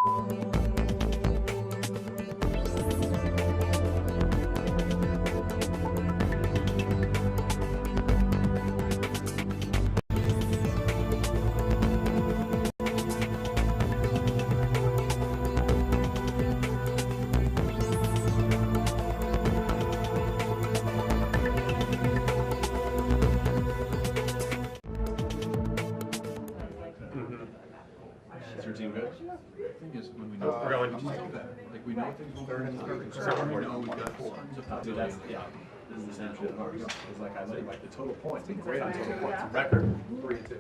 Is your team good? The thing is, when we know that, like we know things will turn into we know we've got tons of possibilities. This is the same shit. It's like I look like the total points. It's great on total points. Record 3-2.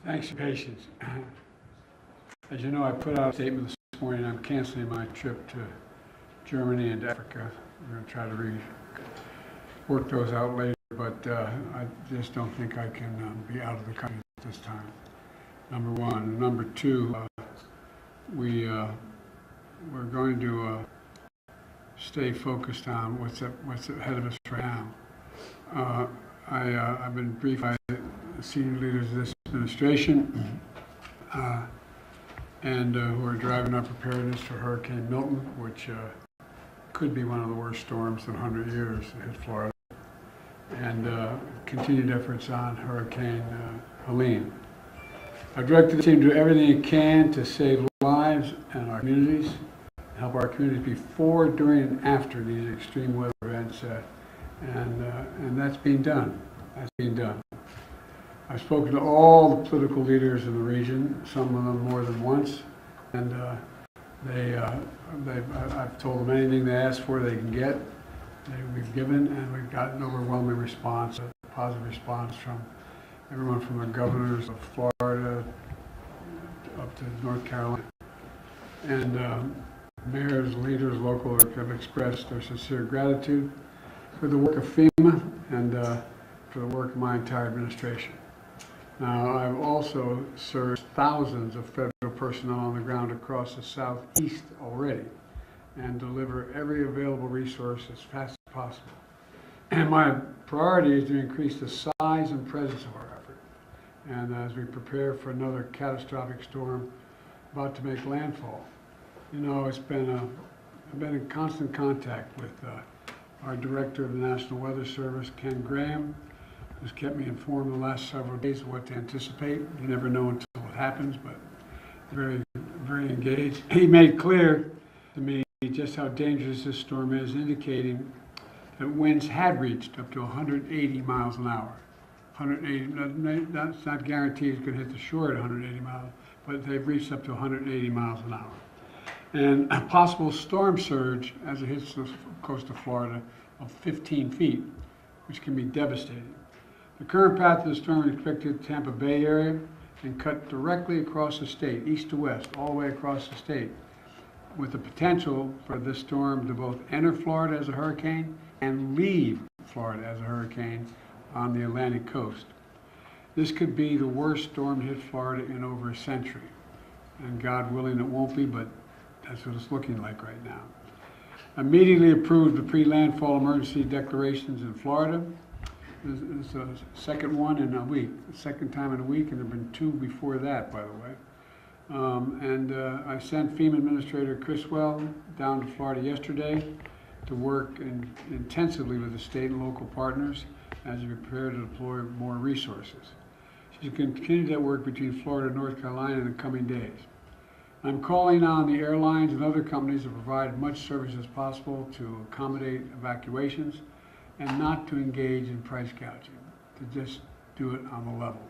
Thanks for your patience. As you know, I put out a statement this morning. I'm canceling my trip to Germany and Africa. I'm going to try to work those out later, but I just don't think I can be out of the country at this time. Number one. Number two, we're going to stay focused on what's ahead of us right now. I've been briefed by the senior leaders of this administration and who are driving up preparedness for Hurricane Milton, which could be one of the worst storms in 100 years to hit Florida, and continued efforts on Hurricane Helene. I've directed the team to do everything it can to save lives and our communities, help our communities before, during, and after these extreme weather events, and that's being done. That's being done. I've spoken to all the political leaders in the region, some of them more than once, and I've told them anything they ask for they can get. We've given, and we've got an overwhelming response, a positive response from everyone from the governors of Florida up to North Carolina. And mayors, leaders, local have expressed their sincere gratitude for the work of FEMA and for the work of my entire administration. Now, I've also served thousands of federal personnel on the ground across the southeast already and deliver every available resource as fast as possible. And my priority is to increase the size and presence of our effort. And as we prepare for another catastrophic storm about to make landfall, you know, I've been in constant contact with our director of the National Weather Service, Ken Graham, who's kept me informed the last several days of what to anticipate. You never know until it happens, but very, very engaged. He made clear to me just how dangerous this storm is, indicating that winds had reached up to 180 miles an hour. 180, that's not guaranteed it's going to hit the shore at 180 miles, but they've reached up to 180 miles an hour. And a possible storm surge as it hits the coast of Florida of 15 feet, which can be devastating. The current path of the storm is expected to Tampa Bay area and cut directly across the state, east to west, all the way across the state, with the potential for this storm to both enter Florida as a hurricane and leave Florida as a hurricane on the Atlantic coast. This could be the worst storm to hit Florida in over a century. And God willing, it won't be, but that's what it's looking like right now. Immediately approved the pre-landfall emergency declarations in Florida. This is the second one in a week, the second time in a week, and there have been two before that, by the way. I sent FEMA Administrator Criswell down to Florida yesterday to work intensively with the state and local partners as we prepare to deploy more resources. She's going to continue that work between Florida and North Carolina in the coming days. I'm calling on the airlines and other companies to provide as much service as possible to accommodate evacuations and not to engage in price gouging, to just do it on the level.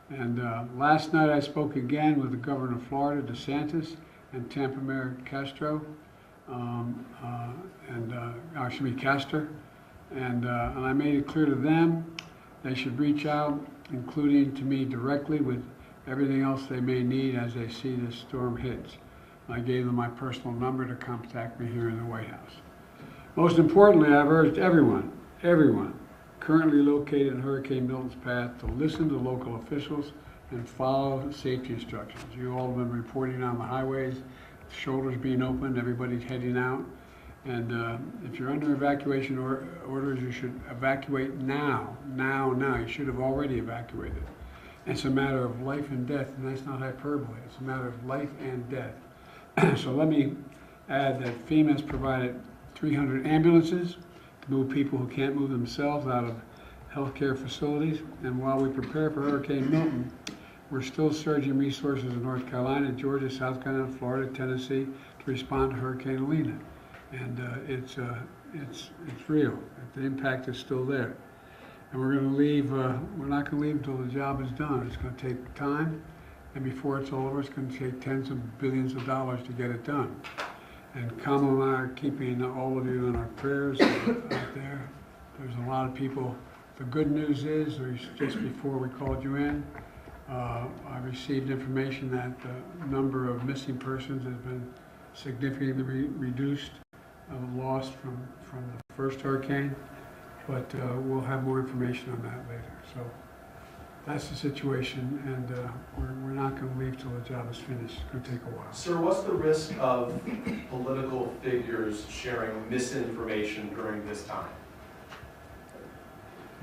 And last night I spoke again with the governor of Florida, DeSantis, and Tampa Mayor Castro, Castor, and I made it clear to them they should reach out, including to me directly, with everything else they may need as they see this storm hits. I gave them my personal number to contact me here in the White House. Most importantly, I've urged everyone currently located in Hurricane Milton's path to listen to local officials and follow safety instructions. You all have been reporting on the highways, shoulders being opened, everybody's heading out. And if you're under evacuation orders, you should evacuate now. You should have already evacuated. It's a matter of life and death, and that's not hyperbole. It's a matter of life and death. So let me add that FEMA has provided 300 ambulances to move people who can't move themselves out of healthcare facilities. And while we prepare for Hurricane Milton, we're still surging resources in North Carolina, Georgia, South Carolina, Florida, Tennessee to respond to Hurricane Helene. And it's real. The impact is still there. And we're going to leave, we're not going to leave until the job is done. It's going to take time, and before it's all over, it's going to take tens of billions of dollars to get it done. And Kamala and I are keeping all of you in our prayers out there. There's a lot of people. The good news is, just before we called you in, I received information that the number of missing persons has been significantly reduced, lost from the first hurricane. But we'll have more information on that later. So that's the situation, and we're not going to leave till the job is finished. It's going to take a while. Sir, what's the risk of political figures sharing misinformation during this time?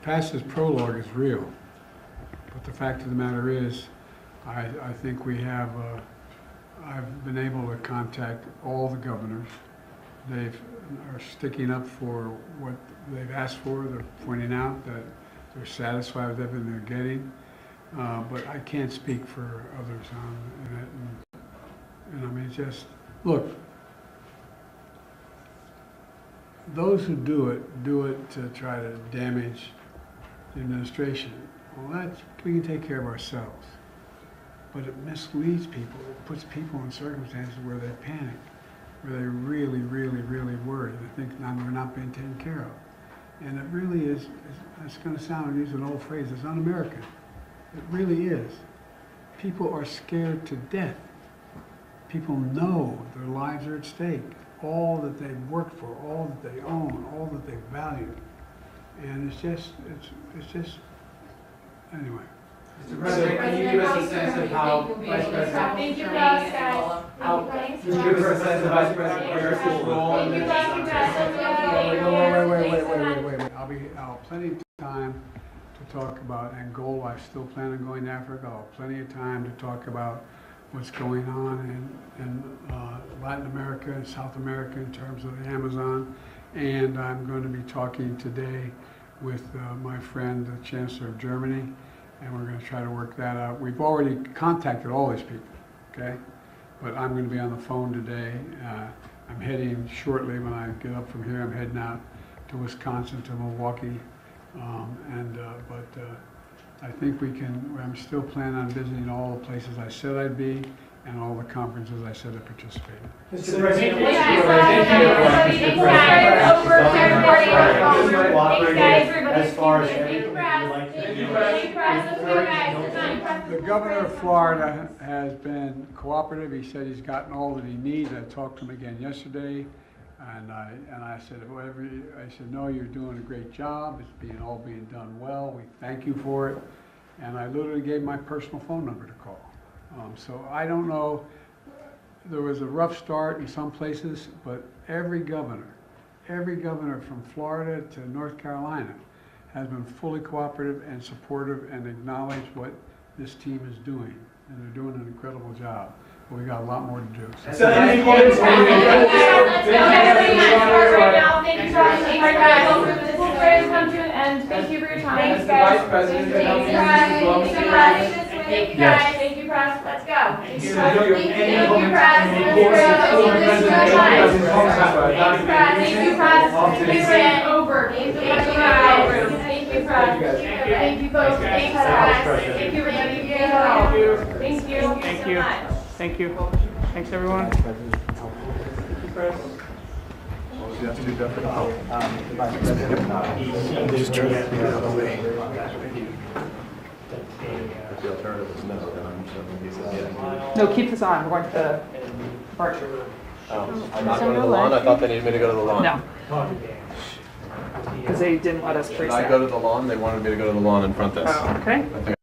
Past prologue is real, but the fact of the matter is, I think we have, I've been able to contact all the governors. They are sticking up for what they've asked for. They're pointing out that they're satisfied with everything they're getting, but I can't speak for others on it. And I mean, just, look, those who do it to try to damage the administration. Well, we can take care of ourselves. But it misleads people. It puts people in circumstances where they panic, where they really, really, really worry. They think now we're not being taken care of. And it really is, it's going to sound, I use an old phrase, it's un-American. It really is. People are scared to death. People know their lives are at stake. All that they've worked for, all that they own, all that they value. And it's just, anyway. Mr. President, can you give us a sense of how Vice President? Thank you, guys. Can you give us a sense of Vice President Harris's role in this? Wait. I'll have plenty of time to talk about Angola. I still plan on going to Africa. I'll have plenty of time to talk about what's going on in Latin America and South America in terms of the Amazon. And I'm going to be talking today with my friend, the Chancellor of Germany, and we're going to try to work that out. We've already contacted all these people, okay? But I'm going to be on the phone today. I'm heading shortly when I get up from here. I'm heading out to Wisconsin, to Milwaukee, but I think we can. I'm still planning on visiting all the places I said I'd be and all the conferences I said I'd participate in. Mr. President, as far as everything you'd like to do. The governor of Florida has been cooperative. He said he's gotten all that he needs. I talked to him again yesterday, and I said, no, you're doing a great job. It's all being done well. We thank you for it. And I literally gave my personal phone number to call. So I don't know. There was a rough start in some places, but every governor from Florida to North Carolina has been fully cooperative and supportive and acknowledged what this team is doing. And they're doing an incredible job. But we got a lot more to do. Let's go, everybody, let's start right now. Thank you, Josh. Thank you, guys. This is where it's come to an end. Thank you for your time. Thanks, guys. Vice President, Thank you, guys. Thank you, guys. Thank you, press. Let's go. Thank you, press. Thank you, press. Thank you, press. Over. Thank you, guys. Thank you, press. Thank you, folks. Thank you, press. Thank you, Randy. Thank you. Thank you. Thank you. Thanks, everyone. No, keep this on. We're going to the park. I'm not going to the lawn? I thought they needed me to go to the lawn. No. Because they didn't let us Did freeze I that. go to the lawn? They wanted me to go to the lawn and front this. Oh, okay. I think